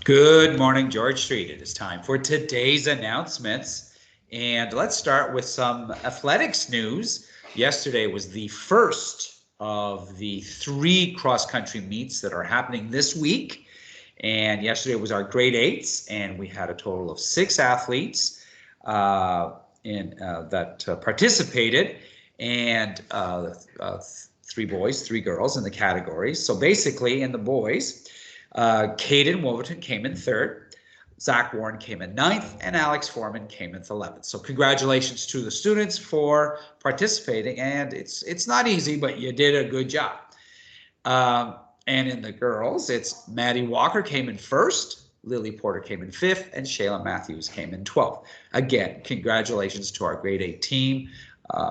Good morning, George Street. It is time for today's announcements. And let's start with some athletics news. Yesterday was the first of the 3 cross-country meets that are happening this week. And yesterday was our grade 8s, and we had a total of 6 athletes that participated, and 3 boys, 3 girls in the categories. So basically, in the boys, Caden Wolverton came in 3rd, Zach Warren came in 9th, and Alex Foreman came in 11th. So congratulations to the students for participating, and it's not easy, but you did a good job. And in the girls, it's Maddie Walker came in 1st, Lily Porter came in 5th, and Shayla Matthews came in 12th. Again, congratulations to our grade 8 team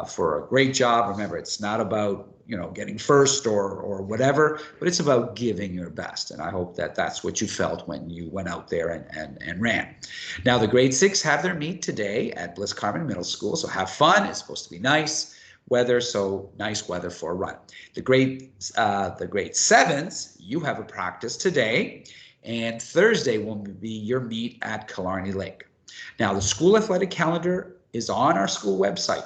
for a great job. Remember, it's not about getting first or whatever, but it's about giving your best. And I hope that that's what you felt when you went out there and ran. Now, the grade 6 have their meet today at Bliss Carman Middle School. So have fun. It's supposed to be nice weather, so nice weather for a run. The grade 7s, you have a practice today, and Thursday will be your meet at Killarney Lake. Now, the school athletic calendar is on our school website.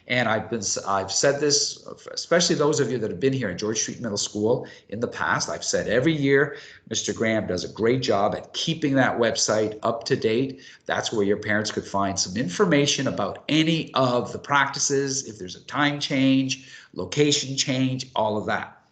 And I've said this, especially those of you that have been here at George Street Middle School in the past. I've said every year, Mr. Graham does a great job at keeping that website up to date. That's where your parents could find some information about any of the practices, if there's a time change, location change, all of that.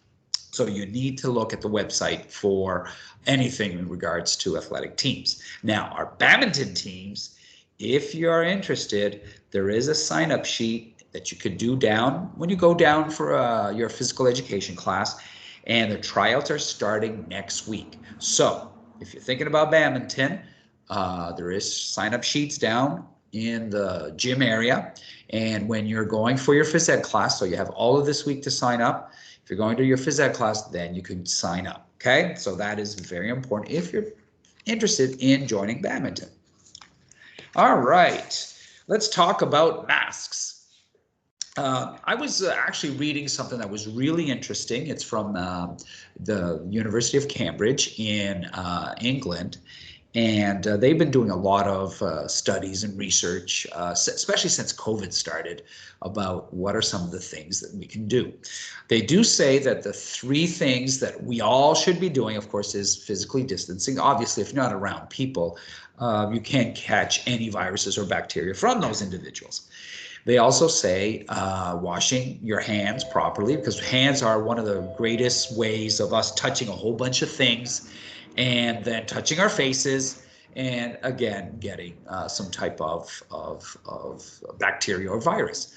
So you need to look at the website for anything in regards to athletic teams. Now, our badminton teams, if you're interested, there is a sign-up sheet that you could do down when you go down for your physical education class, and the tryouts are starting next week. So if you're thinking about badminton, there is sign-up sheets down in the gym area, and when you're going for your phys ed class, so you have all of this week to sign up. If you're going to your phys ed class, then you can sign up. Okay, so that is very important if you're interested in joining badminton. All right, let's talk about masks. I was actually reading something that was really interesting. It's from the University of Cambridge in England, and they've been doing a lot of studies and research, especially since COVID started, about what are some of the things that we can do. They do say that the 3 things that we all should be doing, of course, is physically distancing. Obviously, if you're not around people, you can't catch any viruses or bacteria from those individuals. They also say washing your hands properly, because hands are one of the greatest ways of us touching a whole bunch of things, and then touching our faces, and again getting some type of bacteria or virus.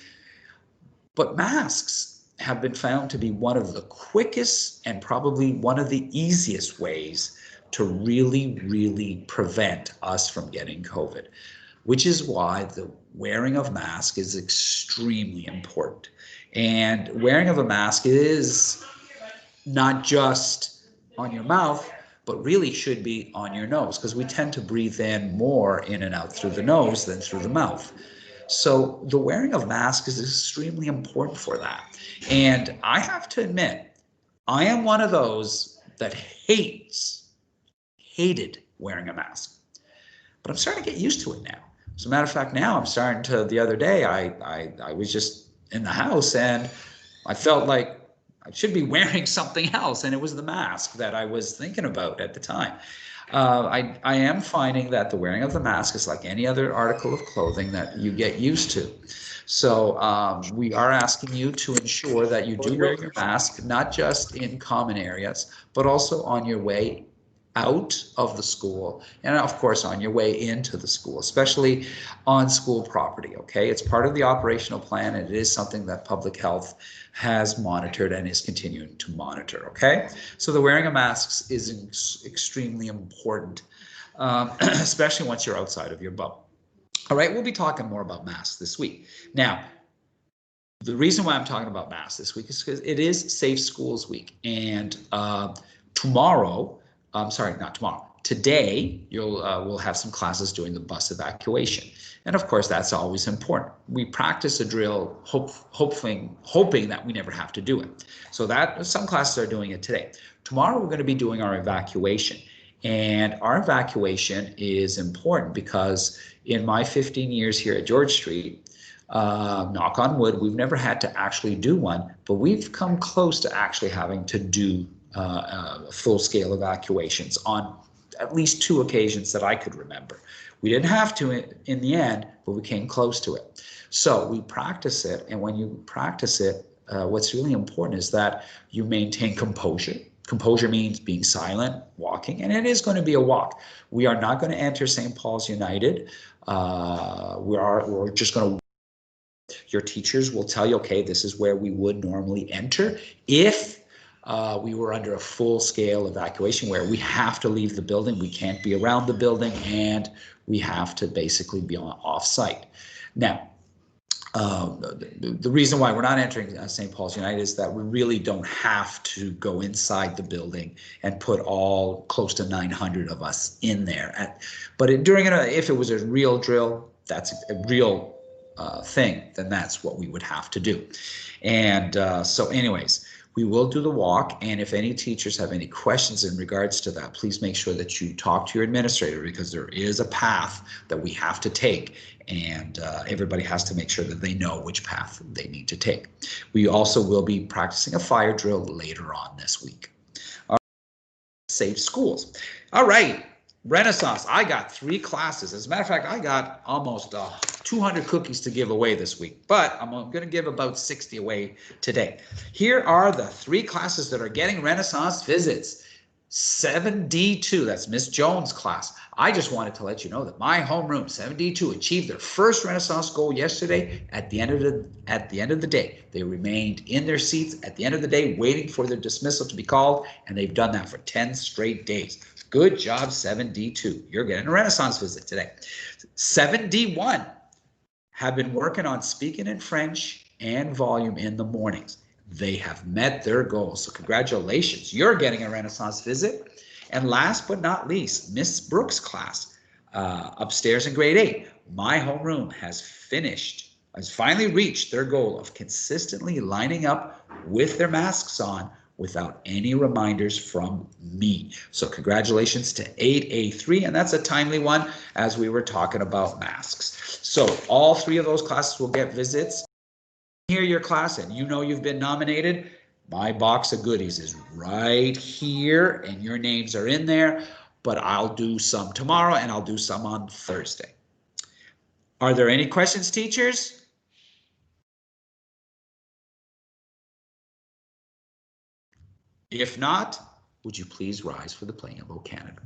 But masks have been found to be one of the quickest and probably one of the easiest ways to really prevent us from getting COVID, which is why the wearing of mask is extremely important. And wearing of a mask is not just on your mouth, but really should be on your nose, because we tend to breathe in more in and out through the nose than through the mouth. So the wearing of masks is extremely important for that. And I have to admit, I am one of those that hated wearing a mask, but I'm starting to get used to it now. As a matter of fact, now I'm starting to, the other day, I was just in the house and I felt like I should be wearing something else, and it was the mask that I was thinking about at the time. I am finding that the wearing of the mask is like any other article of clothing that you get used to. So we are asking you to ensure that you do wear your mask, not just in common areas, but also on your way out of the school, and of course on your way into the school, especially on school property. Okay, it's part of the operational plan, and it is something that public health has monitored and is continuing to monitor. Okay, so the wearing of masks is extremely important, especially once you're outside of your bubble. All right, we'll be talking more about masks this week. Now, the reason why I'm talking about masks this week is because it is Safe Schools Week, and tomorrow, sorry, not tomorrow, today we'll have some classes doing the bus evacuation. And of course, that's always important. We practice a drill hoping that we never have to do it. So that some classes are doing it today. Tomorrow, we're going to be doing our evacuation. And our evacuation is important because in my 15 years here at George Street, knock on wood, we've never had to actually do one, but we've come close to actually having to do full-scale evacuations on at least 2 occasions that I could remember. We didn't have to in the end, but we came close to it. So we practice it, and when you practice it, what's really important is that you maintain composure. Composure means being silent, walking, and it is going to be a walk. We are not going to enter St. Paul's United. We're just going to. Your teachers will tell you, okay, this is where we would normally enter if we were under a full-scale evacuation where we have to leave the building, we can't be around the building, and we have to basically be off-site. Now, the reason why we're not entering St. Paul's United is that we really don't have to go inside the building and put all close to 900 of us in there. But if it was a real drill, that's a real thing, then that's what we would have to do. And so anyways, we will do the walk, and if any teachers have any questions in regards to that, please make sure that you talk to your administrator, because there is a path that we have to take, and everybody has to make sure that they know which path they need to take. We also will be practicing a fire drill later on this week. All right. Safe schools. All right. Renaissance, I got 3 classes. As a matter of fact, I got almost 200 cookies to give away this week, but I'm going to give about 60 away today. Here are the 3 classes that are getting Renaissance visits. 7D2, that's Miss Jones' class. I just wanted to let you know that my homeroom, 7D2, achieved their first Renaissance goal yesterday at the end of the day. They remained in their seats at the end of the day, waiting for their dismissal to be called, and they've done that for 10 straight days. Good job, 7D2. You're getting a Renaissance visit today. 7D1 have been working on speaking in French and volume in the mornings. They have met their goals. So congratulations, you're getting a Renaissance visit. And last but not least, Miss Brooks' class upstairs in grade 8. My homeroom has finally reached their goal of consistently lining up with their masks on without any reminders from me. So congratulations to 8A3, and that's a timely one as we were talking about masks. So all 3 of those classes will get visits. Hear your class and you know you've been nominated. My box of goodies is right here and your names are in there, but I'll do some tomorrow and I'll do some on Thursday. Are there any questions, teachers? If not, would you please rise for the playing of O Canada?